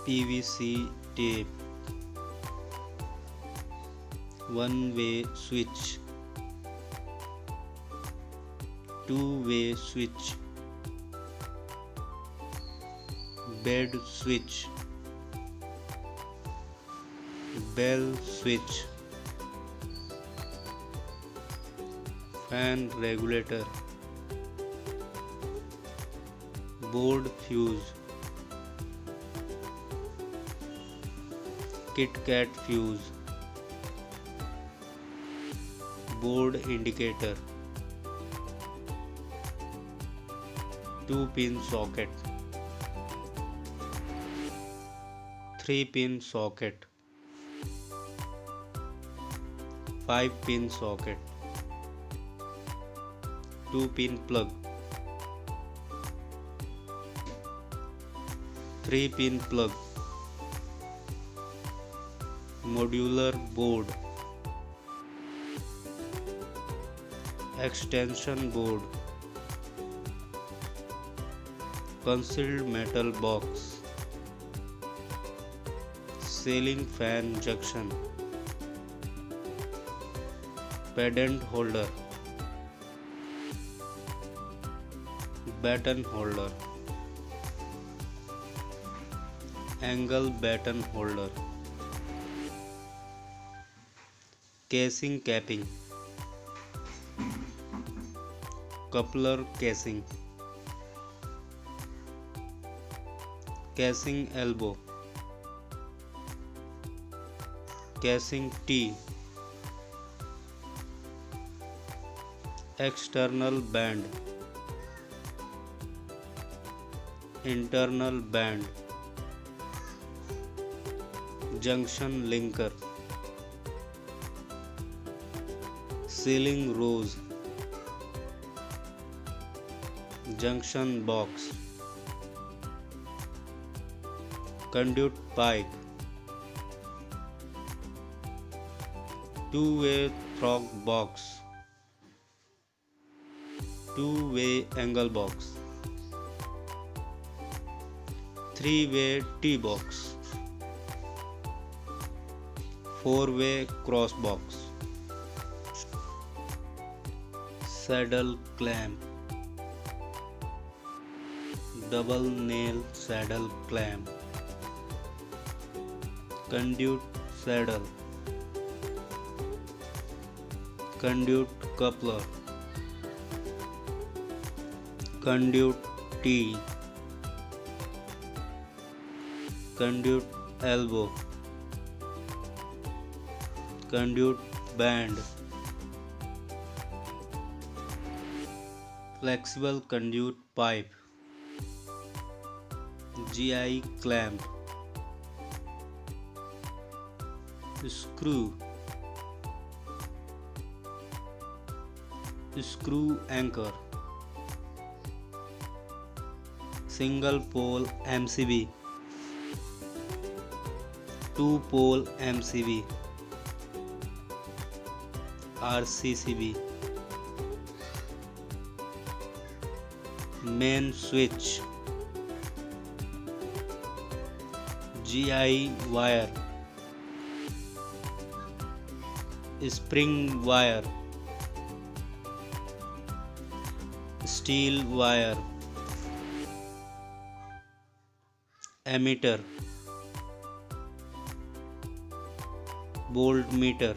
PVC tape, one-way switch, two-way switch, bed switch, bell switch, fan regulator, board fuse, KitKat fuse, board indicator, 2-pin socket, 3-pin socket, 5-pin socket, 2-pin plug, 3-pin plug, modular board, extension board, concealed metal box, ceiling fan junction, pendant holder, baton holder, angle baton holder, casing capping, coupler casing, casing elbow, casing T, external band, internal band, junction linker, ceiling rose, junction box, conduit pipe, two-way throttle box, two-way angle box, three-way T-box, four-way cross box, saddle clamp, double nail saddle clamp, conduit saddle, conduit coupler, conduit T, conduit elbow, conduit band, flexible conduit pipe, GI clamp, screw, screw anchor, single pole MCB, two pole MCB, RCCB, main switch, GI wire, spring wire, steel wire, ammeter, voltmeter,